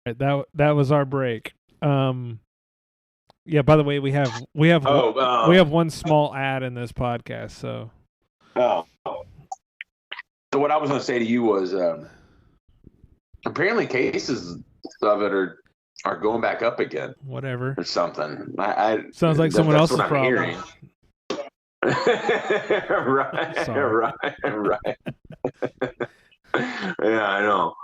right, that was our break. Yeah. By the way, we have one small ad in this podcast. So. Oh. So what I was going to say to you was, apparently cases of it are going back up again. Whatever. Or something. Sounds like someone else's problem. Right. Yeah, I know.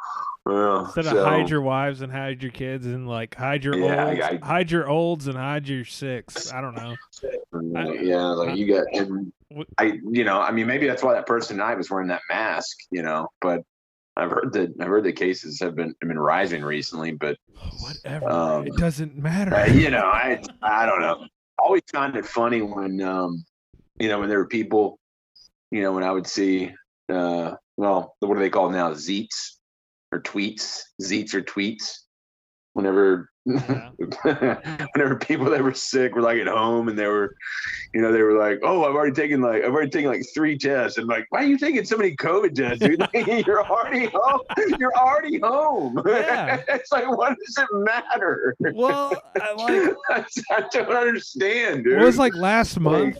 Well, instead of hide your wives and hide your kids and like hide your olds and hide your six. I don't know. You got. Maybe that's why that person tonight was wearing that mask. But I've heard that cases have been rising recently. But whatever, it doesn't matter. I don't know. I always found it funny when when there were people, when I would see what are they called now? Zeets or tweets? Zeets or tweets? Whenever people that were sick were like at home and they were like, oh, I've already taken like 3 tests. And like, why are you taking so many COVID tests, dude? You're already home. You're already home. Yeah. It's like, what does it matter? Well, I don't understand, dude. It was like last month,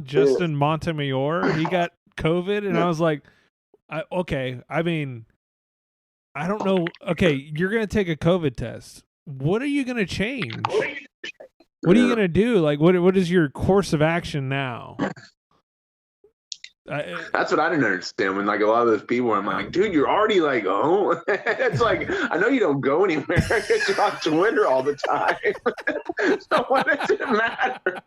Justin Montemayor, he got COVID, and I was like, I don't know. Okay, you're going to take a COVID test. What are you going to change? What are you going to do? Like, what is your course of action now? That's what I didn't understand when, like, a lot of those people, I'm like, dude, you're already, like, home. It's like, I know you don't go anywhere. You're on Twitter all the time. So what does it matter?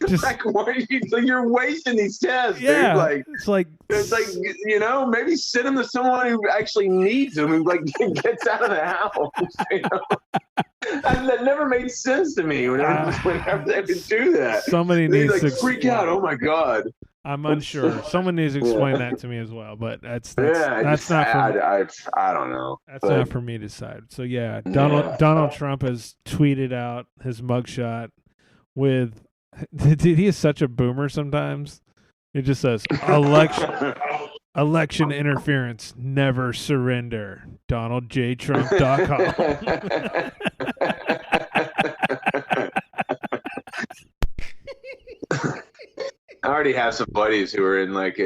Just like, you're wasting these tests, yeah, dude. Like, it's like, maybe send them to someone who actually needs them, who, like, gets out of the house, That never made sense to me whenever they would do that. Somebody needs to freak out. Oh, my God. I'm unsure. Someone needs to explain that to me as well, but that's not for me. I don't know. That's not for me to decide. So yeah, Donald Trump has tweeted out his mugshot with. Dude, he is such a boomer sometimes. It just says election interference, never surrender. DonaldJTrump.com. I already have some buddies who are in like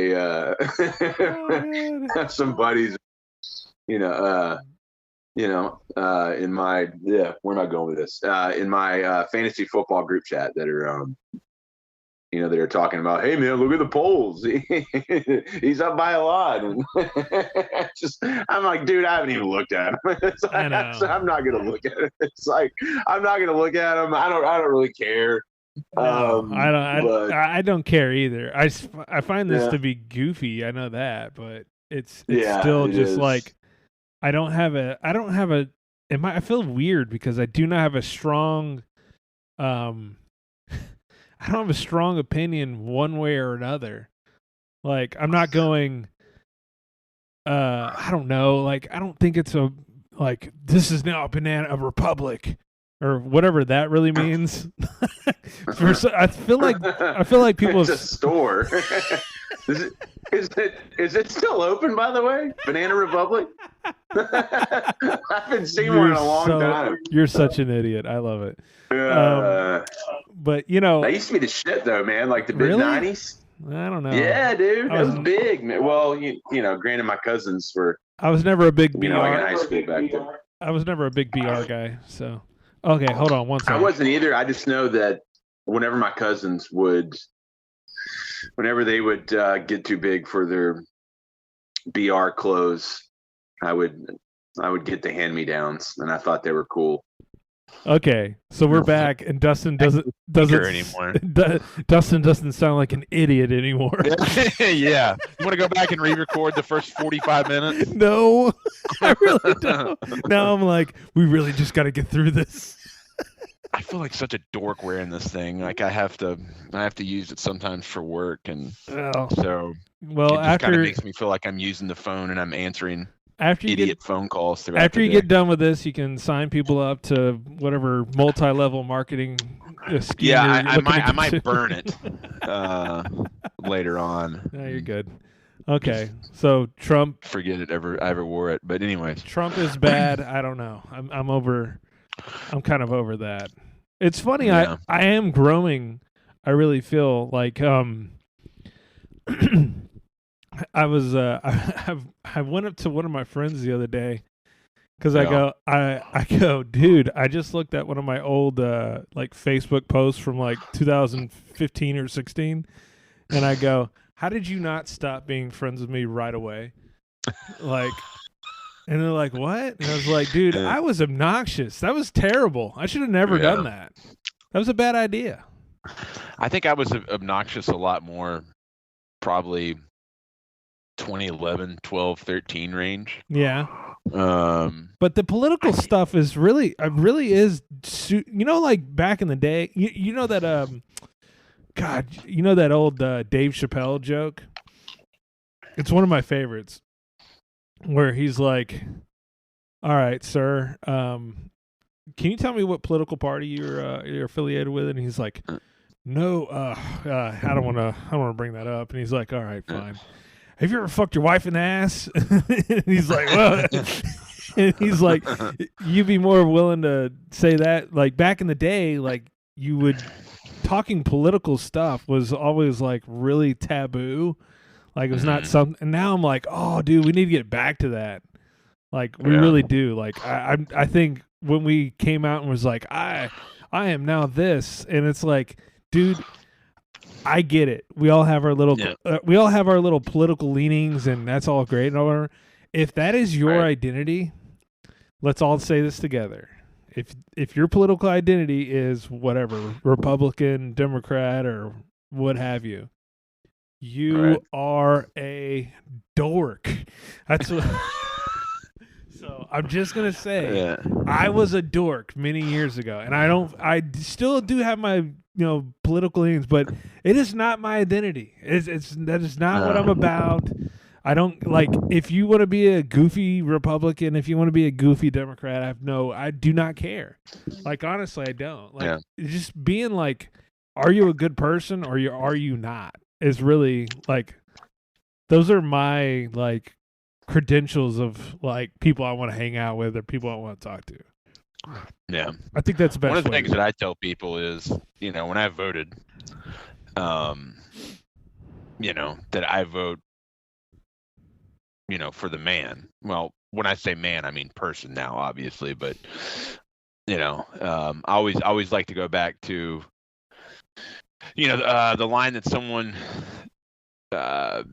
some buddies, in my where am I going with this? In my fantasy football group chat that are that are talking about, hey man, look at the polls. He's up by a lot. And I'm like, dude, I haven't even looked at him. It's like, I'm not gonna look at it. It's like I'm not gonna look at him. I don't really care. No, I don't care either. I find this to be goofy. I know that, but it's still just like I feel weird because I do not have a strong I don't have a strong opinion one way or another. Like I'm not going I don't know, like I don't think it's this is now a republic. Or whatever that really means. I feel like people. It's a store. Is it still open, by the way? Banana Republic. I haven't seen one in a long time. You're such an idiot. I love it. But that used to be the shit, though, man. Like the mid '90s. I don't know. Yeah, dude, that was big. Well, granted, my cousins were. I was never a big BR. In high school back then. I was never a big BR guy, so. Okay, hold on one second. I wasn't either. I just know that whenever my cousins would get too big for their BR clothes, I would get the hand-me-downs, and I thought they were cool. Okay, so we're back, and Dustin doesn't anymore. Dustin doesn't sound like an idiot anymore. Yeah, you want to go back and re-record the first 45 minutes? No, I really don't. Now I'm like, we really just got to get through this. I feel like such a dork wearing this thing. Like I have to use it sometimes for work, and so it just kind of makes me feel like I'm using the phone and I'm answering. Phone calls throughout after the you day. Get done with this, you can sign people up to whatever multi-level marketing scheme. Yeah, I might burn it later on. No, you're good. Okay, so Trump. Forget it I ever wore it. But anyways, Trump is bad. I don't know. I'm over. I'm kind of over that. It's funny. Yeah. I am growing. I really feel like I was I went up to one of my friends the other day because I go, dude, I just looked at one of my old like Facebook posts from like 2015 or 16, and I go, how did you not stop being friends with me right away? Like, and they're like, what? And I was like, dude, I was obnoxious. That was terrible. I should have never done that. That was a bad idea. I think I was obnoxious a lot more, probably 2011, 12, 13 range. Yeah. But the political stuff is really is, like back in the day, you know that, God, you know that old Dave Chappelle joke? It's one of my favorites where he's like, all right, sir, can you tell me what political party you're affiliated with? And he's like, no, I don't want to bring that up. And he's like, all right, fine. Have you ever fucked your wife in the ass? And he's like, well, and he's like, you'd be more willing to say that. Like back in the day, like you would, talking political stuff was always like really taboo. Like it was not something. And now I'm like, oh, dude, we need to get back to that. Like we really do. Like I think when we came out and was like, I am now this, and it's like, dude, I get it. We all have our little political leanings, and that's all great and whatever. If that is your identity, let's all say this together. If your political identity is whatever, Republican, Democrat, or what have you, you are a dork. That's what. So I'm just gonna say, I was a dork many years ago, and I still do have my political leanings, but it is not my identity. That is not what I'm about. I don't like, if you want to be a goofy Republican, if you want to be a goofy Democrat, I do not care. Like honestly, I don't. Like just being like, are you a good person or are you not? Is really like, those are my like credentials of like people I want to hang out with or people I want to talk to. Yeah, I think that's the best. One of the things that I tell people is, when I voted, that I vote, for the man. Well, when I say man, I mean person now, obviously, but I always like to go back to, the line that someone, that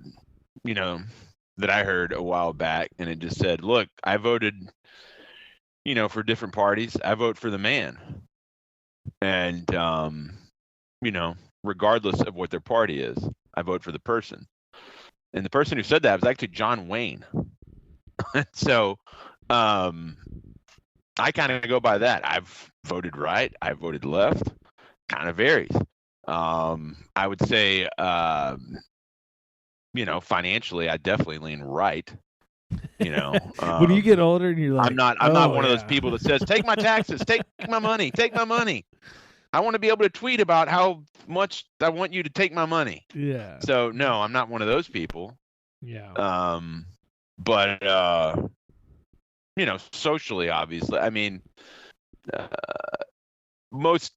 I heard a while back, and it just said, look, I voted, for different parties. I vote for the man. And, regardless of what their party is, I vote for the person. And the person who said that was actually John Wayne. So, I kind of go by that. I've voted right. I've voted left. Kind of varies. I would say, financially, I definitely lean right. When you get older and you're like, I'm not one of those people that says, take my taxes, take my money. I want to be able to tweet about how much I want you to take my money. Yeah. So no, I'm not one of those people. Yeah. But socially, obviously, I mean, most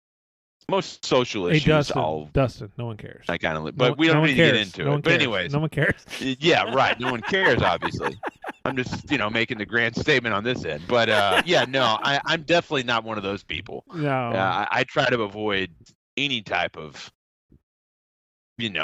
social issues. Dustin, no one cares. I kind of, but we don't need to get into it. But anyways, no one cares. Yeah, right. No one cares, obviously. I'm just, making the grand statement on this end. But I'm definitely not one of those people. No. I try to avoid any type of, Dustin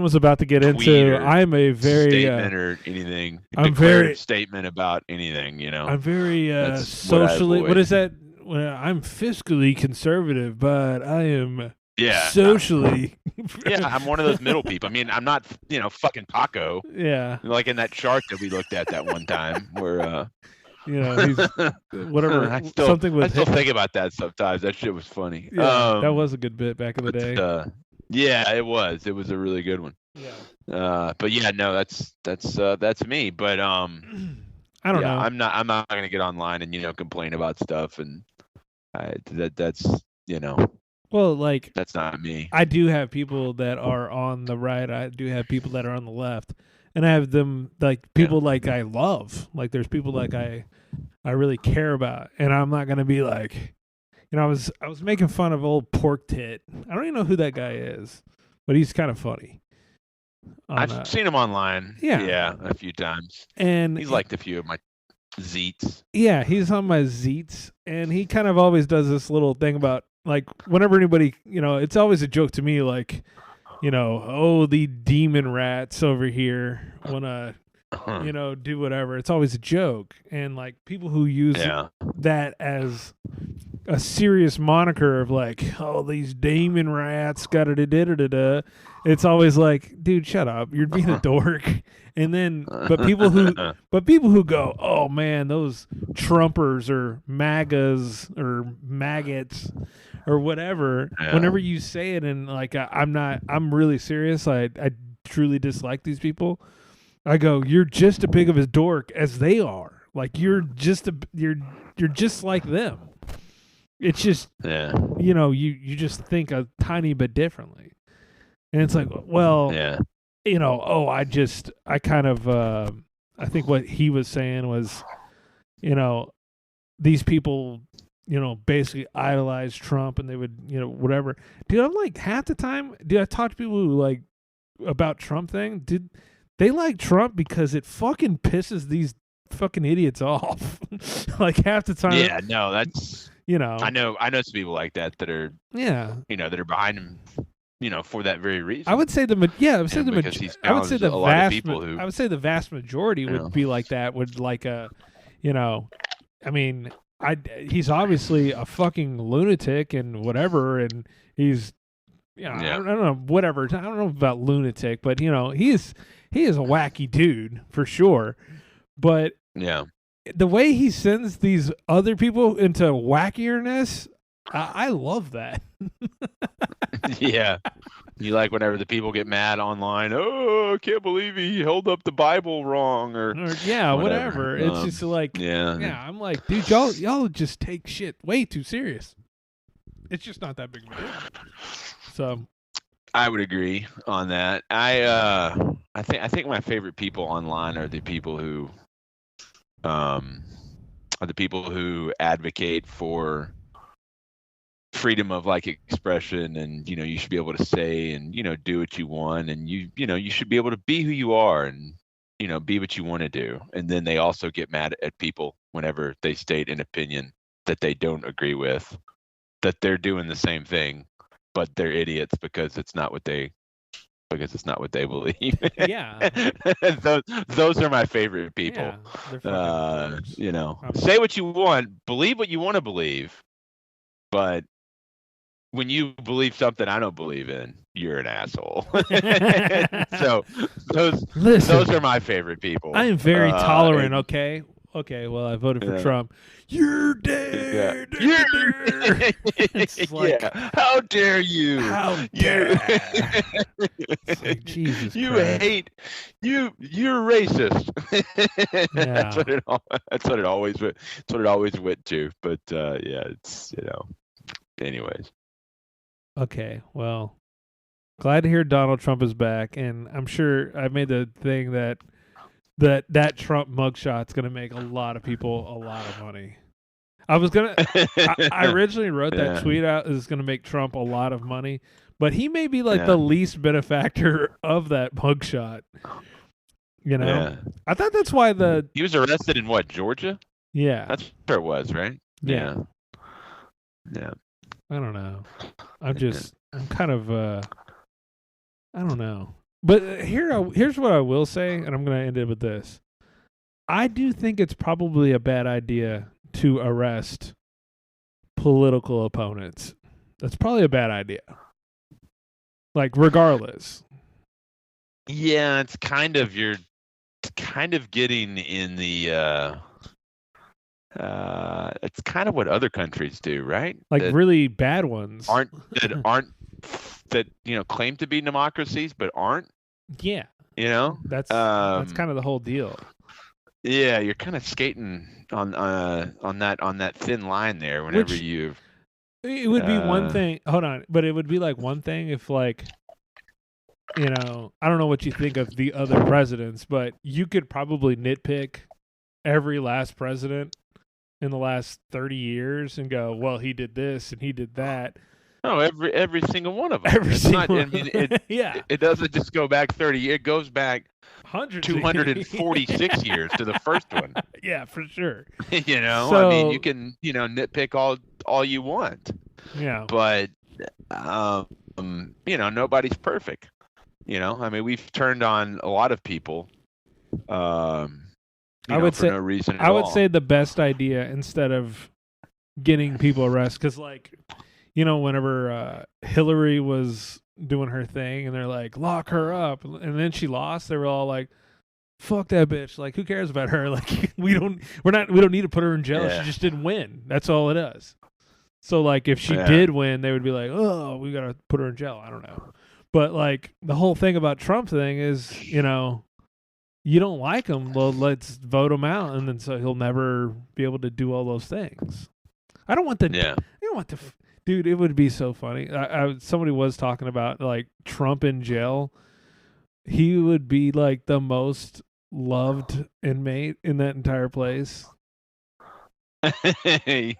was about to get into. I'm a very statement or anything. I'm very statement about anything. I'm very socially. What is that? Well, I'm fiscally conservative, but I am socially. I'm one of those middle people. I mean, I'm not, fucking Paco. Yeah. Like in that chart that we looked at that one time where, he's whatever. I still think about that sometimes. That shit was funny. Yeah, that was a good bit back in the day. Yeah, it was. It was a really good one. Yeah. But yeah, no, that's me. But I don't know. I'm not gonna get online and complain about stuff, and that's. Well, like that's not me. I do have people that are on the right. I do have people that are on the left, and I have them like people like I love. Like there's people like I really care about, and I'm not gonna be like, I was making fun of old Pork Tit. I don't even know who that guy is, but he's kind of funny. I've seen him online. Yeah, a few times, and he's liked a few of my Zeets. Yeah, he's on my Zeets, and he kind of always does this little thing about like whenever anybody, it's always a joke to me, like, oh, the demon rats over here wanna, do whatever. It's always a joke, and like people who use that as a serious moniker of like, oh, these demon rats got da. It's always like, dude, shut up, you're being a dork. And then, but people who go, oh man, those Trumpers or MAGAs or maggots or whatever. Whenever you say it, and like I'm really serious. I truly dislike these people. I go, you're just as big of a dork as they are. Like you're just like them. It's just you just think a tiny bit differently, and it's like, well, I kind of I think what he was saying was, these people, basically idolize Trump, and they would, whatever. Dude, I'm like, half the time, I talk to people who like about Trump thing, dude, they like Trump because it fucking pisses these fucking idiots off. Like half the time. Yeah, no, that's I know some people like that are that are behind him, for that very reason. I would say the vast majority would be like that. Would like I mean, he's obviously a fucking lunatic and whatever, and he's I don't know, whatever. I don't know about lunatic, but he is a wacky dude for sure. But the way he sends these other people into wackierness, I love that. Yeah. You like whenever the people get mad online, oh, I can't believe he held up the Bible wrong or whatever. It's just like, I'm like, dude, y'all just take shit way too serious. It's just not that big of a deal. So I would agree on that. I think my favorite people online are the people who advocate for freedom of like expression, and you should be able to say and do what you want, and you should be able to be who you are, and be what you want to do. And then they also get mad at people whenever they state an opinion that they don't agree with, that they're doing the same thing, but they're idiots because it's not what they believe. Yeah. those are my favorite people. Say what you want, believe what you want to believe, but when you believe something I don't believe in, you're an asshole. So those are my favorite people. I am very tolerant, okay? Okay, well, I voted for Trump. You're dead. Yeah. It's like, how dare you? How dare it's like, Jesus you Christ. hate you. You're racist. Yeah. That's what it always went to. But it's anyways. Okay, well, glad to hear Donald Trump is back, and I'm sure I made the thing that Trump mugshot's going to make a lot of people a lot of money. I originally wrote that tweet out is going to make Trump a lot of money, but he may be like the least benefactor of that mugshot. I thought that's why he was arrested in what, Georgia? Yeah. That's where it was, right? Yeah. I don't know. I'm kind of, I don't know. But here's what I will say, and I'm going to end it with this. I do think it's probably a bad idea to arrest political opponents. That's probably a bad idea. Like, regardless. Yeah, it's kind of getting in the it's kind of what other countries do, right? Like really bad ones. That claim to be democracies but aren't. Yeah. That's kind of the whole deal. Yeah, you're kind of skating on that thin line there whenever It would be one thing. Hold on, but it would be like one thing if like, I don't know what you think of the other presidents, but you could probably nitpick every last president in the last 30 years and go, well, he did this and he did that. Oh, every single one of them. It doesn't just go back 30. It goes back 246 years to the first one. Yeah, for sure. I mean, you can nitpick all you want. Yeah. But nobody's perfect. I mean, we've turned on a lot of people. I would say no reason. I would say the best idea instead of getting people arrested, because whenever Hillary was doing her thing and they're like, lock her up, and then she lost, they were all like, fuck that bitch, like, who cares about her, like, we don't need to put her in jail. She just didn't win, that's all it is. So like if she did win, they would be like, oh, we gotta put her in jail. I don't know, but like the whole thing about Trump thing is, you don't like him, well, let's vote him out, and then so he'll never be able to do all those things. I don't want the dude, it would be so funny. Somebody was talking about like Trump in jail. He would be like the most loved inmate in that entire place. Dude, he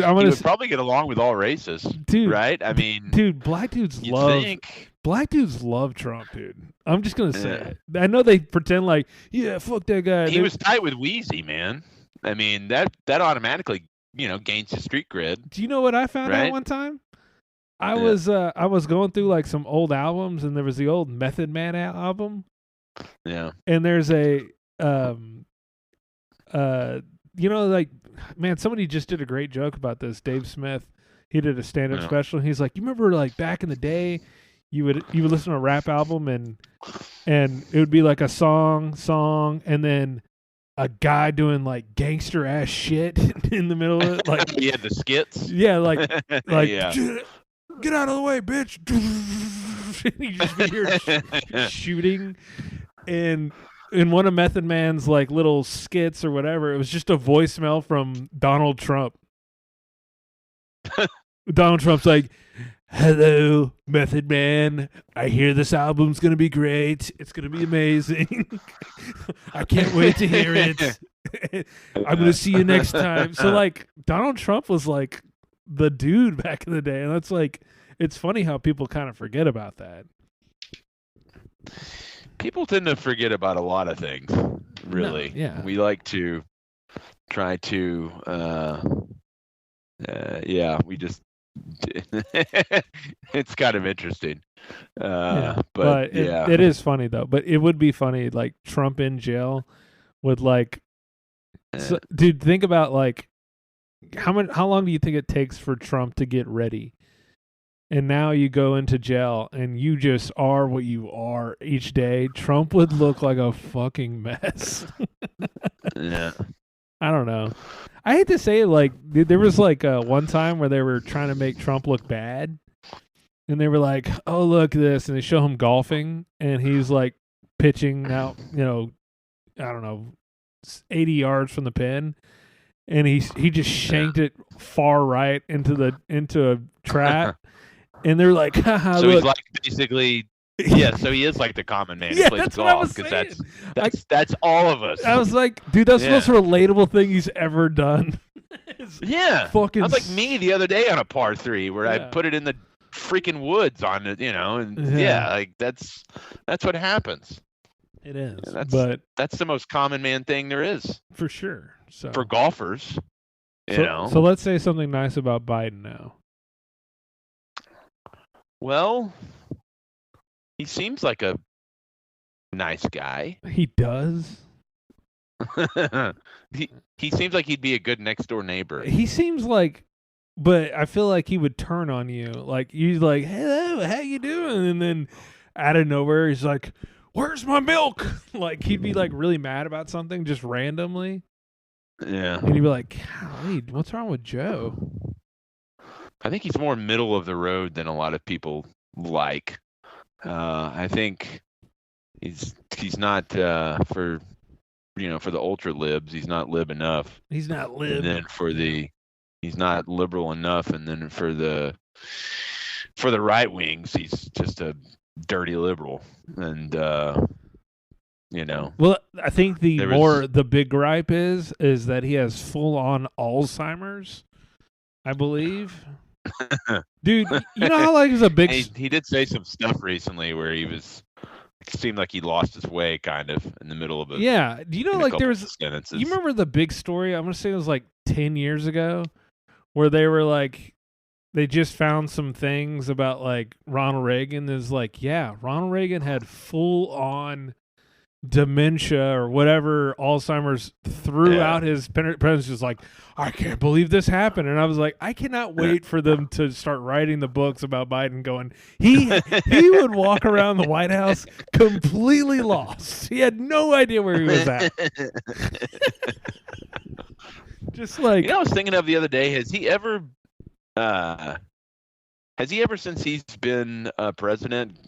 would probably get along with all races, dude. Right? I mean, dude, black dudes love Trump, dude. I'm just gonna say it. I know they pretend like, yeah, fuck that guy. He was tight with Wheezy, man. I mean, that automatically, gains his street cred. Do you know what I found out one time? I was going through like some old albums, and there was the old Method Man album. Yeah. And there's a like, man, somebody just did a great joke about this. Dave Smith, he did a stand-up special. And he's like, you remember like back in the day, you would listen to a rap album and it would be like a song, and then a guy doing like gangster ass shit in the middle of it, like the skits. Yeah, like get out of the way, bitch. You just be here shooting, and in one of Method Man's like little skits or whatever, it was just a voicemail from Donald Trump. Donald Trump's like, hello, Method Man. I hear this album's going to be great. It's going to be amazing. I can't wait to hear it. I'm going to see you next time. So, like, Donald Trump was, like, the dude back in the day. And that's, like, it's funny how people kind of forget about that. People tend to forget about a lot of things, really. No, yeah. We like to try to, we just, it's kind of interesting. But it is funny though. But it would be funny, like Trump in jail with like, dude, think about like how long do you think it takes for Trump to get ready? And now you go into jail and you just are what you are each day. Trump would look like a fucking mess. Yeah. I don't know. I hate to say it, like, there was like one time where they were trying to make Trump look bad, and they were like, "Oh, look at this," and they show him golfing, and he's like pitching out, I don't know, 80 yards from the pin, and he just shanked it far right into a trap, and they're like, haha, so look. He's like basically. Yeah, so he is like the common man who plays golf, because that's all of us. I was like, dude, that's the most relatable thing he's ever done. Fucking. That was like me the other day on a par 3 where I put it in the freaking woods on it, and like that's what happens. It is, but that's the most common man thing there is for sure. So for golfers, you know. So let's say something nice about Biden now. Well. He seems like a nice guy. He does. he seems like he'd be a good next door neighbor. He seems like, but I feel like he would turn on you. Like he's like, "Hello, how you doing?" And then out of nowhere, he's like, "Where's my milk?" Like he'd be like really mad about something just randomly. Yeah. And he'd be like, "Golly, what's wrong with Joe?" I think he's more middle of the road than a lot of people like. I think he's not for the ultra libs. He's not lib enough. He's not lib. And then for the he's not liberal enough, and then for the right wings, he's just a dirty liberal, and Well, I think the big gripe is that he has full on Alzheimer's, I believe. Dude, you know how like there's a big. He did say some stuff recently where it seemed like he lost his way kind of in the middle of it. Yeah, do you know like there was sentences. You remember the big story? I'm gonna say it was like 10 years ago, where they were like they just found some things about like Ronald Reagan. Is like, yeah, Ronald Reagan had full on dementia or whatever, Alzheimer's throughout his presidency. Was like, I can't believe this happened. And I was like, I cannot wait for them to start writing the books about Biden going, he would walk around the White House completely lost. He had no idea where he was at. Just like, I was thinking of the other day, has he ever since he's been president,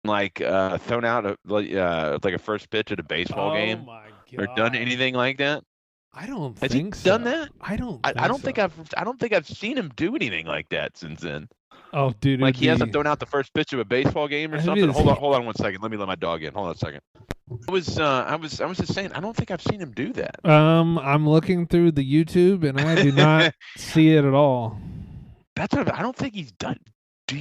thrown out like a first pitch at a baseball game, my God, or done anything like that? I don't Has think he so. done that? I don't think I've seen him do anything like that since then. Oh, dude, like he hasn't thrown out the first pitch of a baseball game or something. Hold on 1 second. Let me let my dog in. Hold on a second. I was just saying, I don't think I've seen him do that. I'm looking through the YouTube and I do not see it at all. That's what I don't think he's done. Do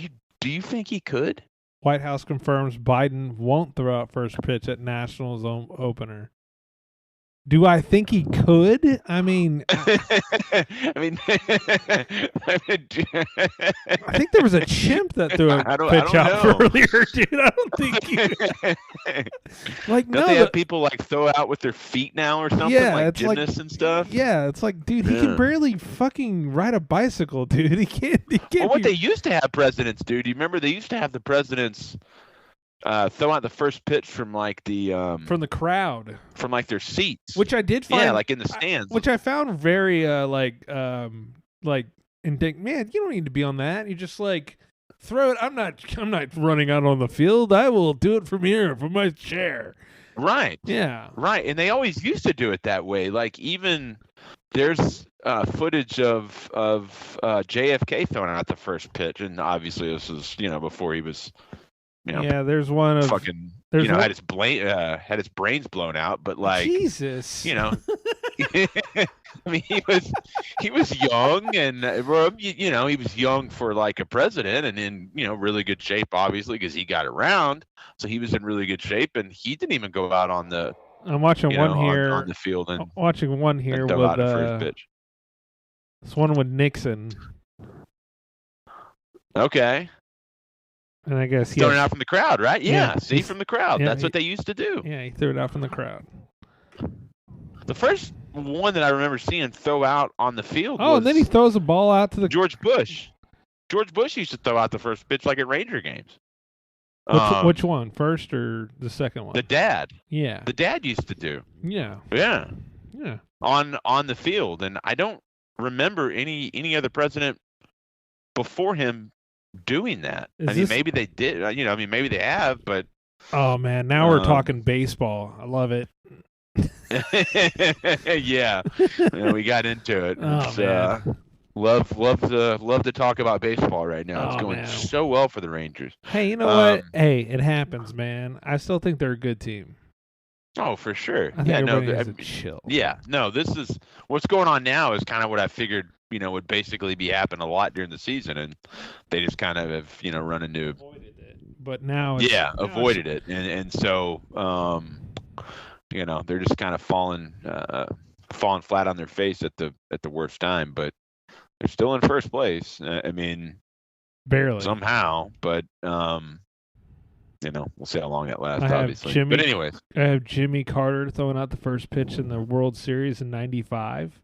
you think he could? White House confirms Biden won't throw out first pitch at Nationals opener. Do I think he could? I mean, I think there was a chimp that threw a pitch out earlier, dude. I don't think Don't they have people like throw out with their feet now or something, like gymnasts and stuff? Yeah, it's like, dude, he can barely fucking ride a bicycle, dude. He can't. Well, what they used to have presidents do? Do you remember they used to have the presidents throw out the first pitch from like from the crowd, from like their seats, which I did find, like in the stands, which I found very indignant. Man, you don't need to be on that. You just like throw it. I'm not running out on the field. I will do it from here, from my chair. Right. Yeah. Right. And they always used to do it that way. Like even there's footage of JFK throwing out the first pitch, and obviously this is before he was. There's one of fucking. Had his brains blown out, but like Jesus. I mean, he was young, and he was young for like a president, and in really good shape, obviously, because he got around, so he was in really good shape, and he didn't even go out on the. I'm watching one here on the field, and watching one here with first pitch. This one with Nixon. Okay. And I guess he threw it out from the crowd, right? Yeah, see, from the crowd. Yeah, that's what they used to do. Yeah, he threw it out from the crowd. The first one that I remember seeing throw out on the field was, and then he throws a ball out to the George Bush. George Bush used to throw out the first pitch like at Ranger games. Which one? First or the second one? The dad. Yeah. The dad used to do. Yeah. Yeah. Yeah. On the field, and I don't remember any other president before him doing that. Maybe they did. Maybe they have, but. Oh man, now we're talking baseball. I love it. Yeah, we got into it. Oh, man. Love to talk about baseball right now. It's going so well for the Rangers. Hey, you know what? Hey, it happens, man. I still think they're a good team. Oh, for sure. I think everybody needs to chill. Yeah, no. This is what's going on now. Is kind of what I figured. Would basically be happening a lot during the season, and they just kind of have run into. Avoided it, but now. Avoided it, and so they're just kind of falling flat on their face at the worst time, but they're still in first place. I mean, barely somehow, but we'll see how long that lasts. Obviously, but anyways, I have Jimmy Carter throwing out the first pitch in the World Series in '95.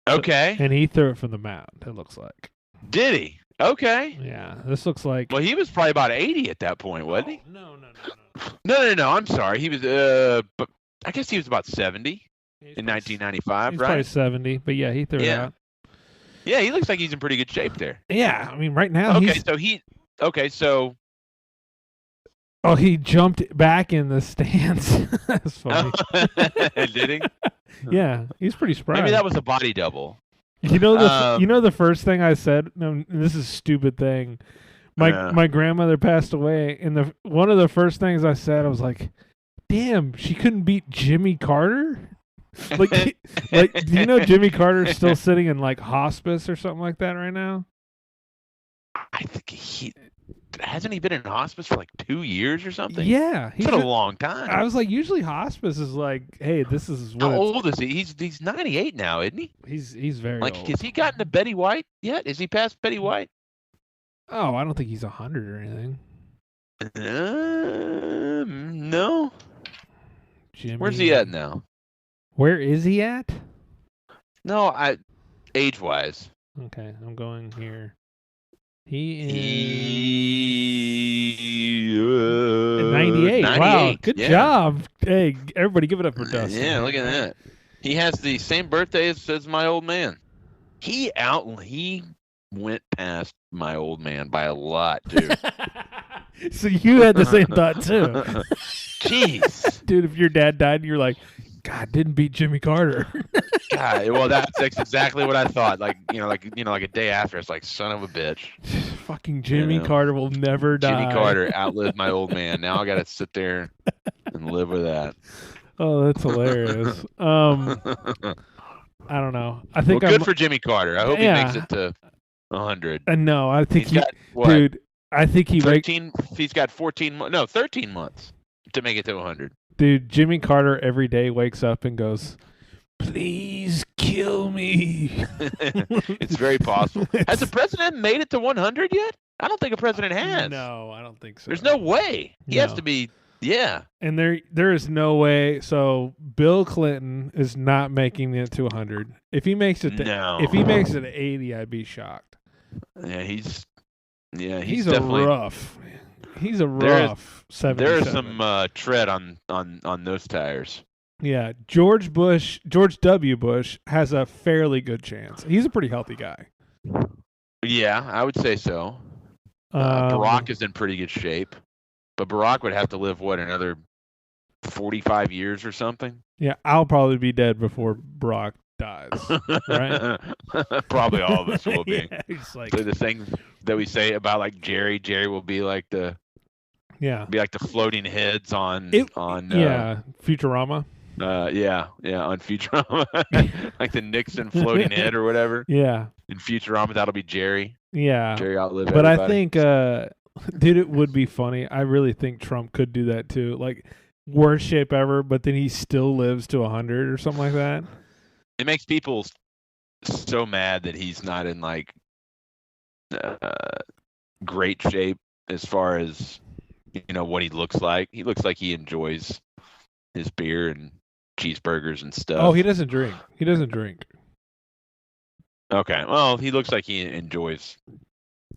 Okay, and he threw it from the mound. It looks like. Did he? Okay. Yeah, this looks like. Well, he was probably about 80 at that point, wasn't he? No. No. I'm sorry. He was. But I guess he was about 70 in 1995, he's right? Probably 70, but yeah, he threw it out. Yeah, he looks like he's in pretty good shape there. Yeah, I mean, right now. Okay, so Oh, he jumped back in the stands. That's funny. Did he? Yeah, he's pretty spry. Maybe that was a body double. You know the first thing I said. No, this is a stupid thing. My grandmother passed away, and one of the first things I said, I was like, "Damn, she couldn't beat Jimmy Carter." Like, do you know Jimmy Carter's still sitting in like hospice or something like that right now? I think hasn't he been in hospice for like 2 years or something? Yeah, he's been a long time. I was like, usually hospice is like, hey, this is what. How old is he? He's 98 now, isn't he? He's very like, old. Has he gotten to Betty White yet? Is he past Betty White? Oh, I don't think he's 100 or anything. No. Jimmy. Where's he at now? Where is he at? No, age-wise. Okay, I'm going here. He is 98. Wow, good job. Hey, everybody give it up for Dustin. Yeah, look at that. He has the same birthday as my old man. He went past my old man by a lot, dude. So you had the same thought too. Jeez. Dude, if your dad died and you're like, God, didn't beat Jimmy Carter. God, well, that's exactly what I thought. Like a day after, it's like, son of a bitch. Fucking Jimmy Carter will never die. Jimmy Carter outlived my old man. Now I got to sit there and live with that. Oh, that's hilarious. I don't know. I think good for Jimmy Carter. I hope he makes it to 100. No, I think dude. I think he 13. He's got 13 months to make it to 100. Dude, Jimmy Carter every day wakes up and goes, "Please kill me." It's very possible. Has the president made it to 100 yet? I don't think a president has. No, I don't think so. There's no way. He has to be. Yeah. And there is no way. So Bill Clinton is not making it to 100. If he makes it to 80, I'd be shocked. Yeah, he's definitely rough. He's a rough 77. There is some tread on those tires. Yeah, George W. Bush has a fairly good chance. He's a pretty healthy guy. Yeah, I would say so. Barack is in pretty good shape, but Barack would have to live another 45 years or something. Yeah, I'll probably be dead before Barack dies. Right? Probably all of us will be. Yeah, it's like, so the thing that we say about like Jerry will be like the floating heads on Futurama. On Futurama, like the Nixon floating head or whatever. Yeah, in Futurama that'll be Jerry. Yeah, Jerry outlived but everybody. I think, dude, it would be funny. I really think Trump could do that too. Like, worst shape ever, but then he still lives to 100 or something like that. It makes people so mad that he's not in like great shape as far as what he looks like. He looks like he enjoys his beer and cheeseburgers and stuff. Oh, he doesn't drink. Okay, well, he looks like he enjoys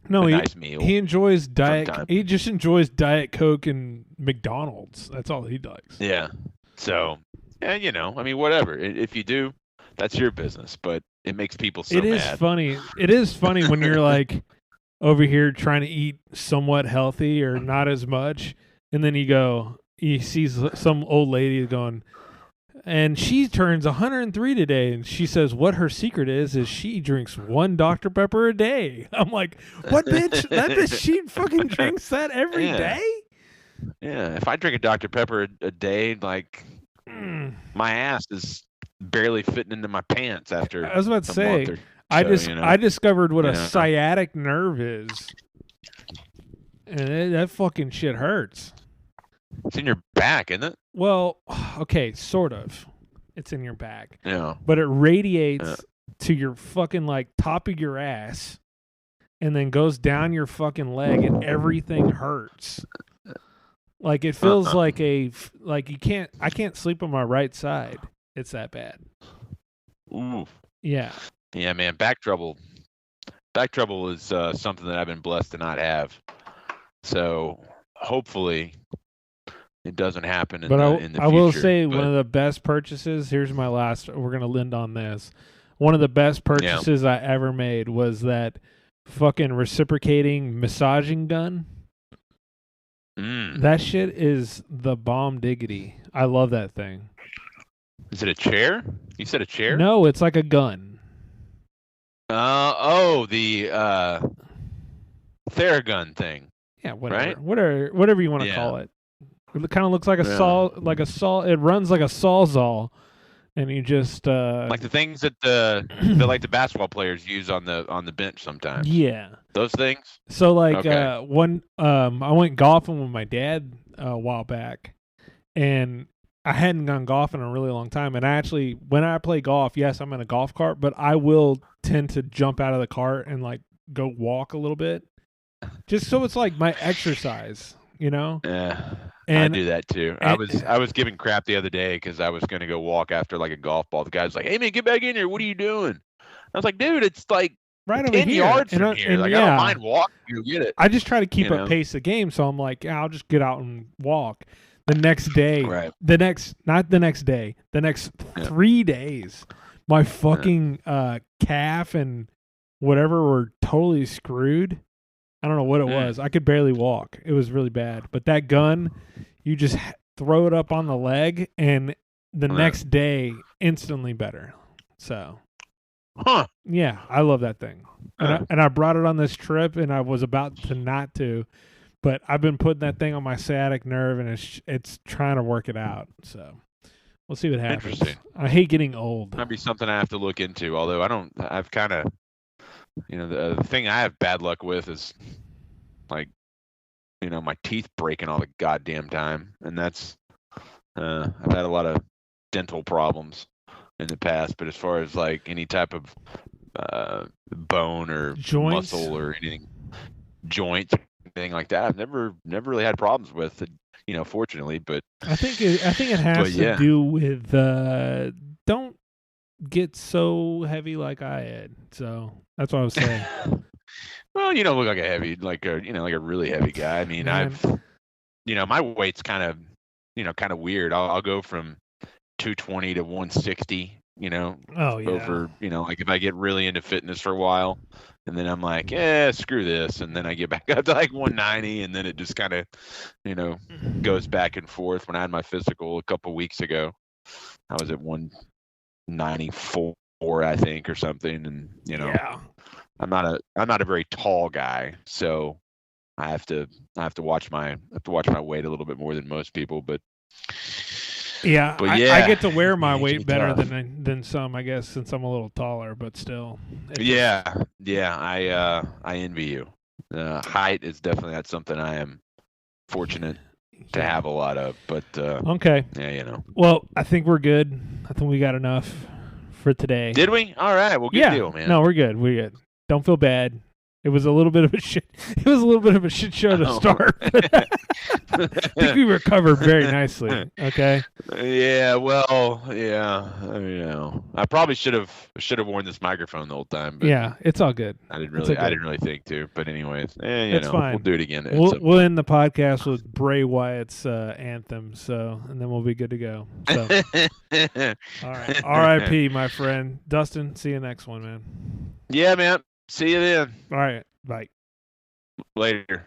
a nice meal. He enjoys diet. Sometimes. He just enjoys Diet Coke and McDonald's. That's all he likes. Yeah. So, I mean, whatever. If you do, that's your business. But it makes people so mad. It is funny when you're like over here trying to eat somewhat healthy or not as much, and then he sees some old lady going, and she turns 103 today, and she says what her secret is she drinks 1 Dr. Pepper a day. I'm like, what, bitch? That bitch, she fucking drinks that every day? Yeah, if I drink a Dr. Pepper a day, like my ass is barely fitting into my pants after. I was about to say, I discovered what a sciatic nerve is, and that fucking shit hurts. It's in your back, isn't it? Well, okay, sort of. It's in your back. Yeah. But it radiates to your fucking like top of your ass, and then goes down your fucking leg, and everything hurts. Like it feels like I can't sleep on my right side. It's that bad. Ooh. Yeah. Yeah, man. Back trouble is something that I've been blessed to not have. So hopefully it doesn't happen in the future. I will say one of the best purchases, here's my last, we're going to end on this. One of the best purchases I ever made was that fucking reciprocating massaging gun. That shit is the bomb diggity. I love that thing. Is it a chair? You said a chair? No, it's like a gun. The Theragun thing. Yeah, whatever. Right? Whatever you want to call it. It kind of looks like a saw, It runs like a sawzall, and you just like the things that the basketball players use on the bench sometimes. Yeah, those things. So I went golfing with my dad a while back, and I hadn't gone golfing in a really long time. And actually, when I play golf, yes, I'm in a golf cart, but I will tend to jump out of the cart and like go walk a little bit, just so it's like my exercise, you know? Yeah, I do that too. I was giving crap the other day because I was going to go walk after like a golf ball. The guy's like, "Hey man, get back in here. What are you doing?" I was like, "Dude, it's like right 10 over here. yards from here. Like, I don't mind walking. You get it." I just try to keep up pace of game, so I'm like, I'll just get out and walk. The next day, the next 3 days, my fucking calf and whatever were totally screwed. I don't know what it was. I could barely walk. It was really bad. But that gun, you just throw it up on the leg, and the next day, instantly better. So, yeah, I love that thing. And I brought it on this trip, and I was about to not to, but I've been putting that thing on my sciatic nerve, and it's trying to work it out. So, we'll see what happens. Interesting. I hate getting old. That'd be something I have to look into. Although I've kind of, the thing I have bad luck with is like, my teeth breaking all the goddamn time, and that's I've had a lot of dental problems in the past. But as far as like any type of bone or joints, muscle or anything, joints, anything like that, I've never really had problems with it. Fortunately, but I think it has to do with don't get so heavy like I had. So that's what I was saying. Well, you don't look like a heavy, like a really heavy guy. I mean, my weight's kind of weird. I'll go from 220 to 160. Over, like if I get really into fitness for a while, and then I'm like, yeah, screw this, and then I get back up to like 190, and then it just kind of, goes back and forth. When I had my physical a couple weeks ago, I was at 194, I think, or something, and I'm not a very tall guy, so I have to watch my weight a little bit more than most people, but. Yeah, I get to wear my weight better than some, I guess, since I'm a little taller, but still. I envy you. Height is definitely not something I am fortunate to have a lot of, but okay. Yeah, Well, I think we're good. I think we got enough for today. Did we? All right. Well, good deal, man. No, we're good. We're good. Don't feel bad. It was a little bit of a shit. It was a little bit of a shit show to start. I think we recovered very nicely. Okay. Yeah. Well. Yeah. I probably should have worn this microphone the whole time. But yeah, it's all good. I didn't really think to. But anyways, it's fine. We'll do it again. We'll end the podcast with Bray Wyatt's anthem. So, and then we'll be good to go. So, all right. R.I.P. my friend Dustin. See you next one, man. Yeah, man. See you then. All right. Bye. Later.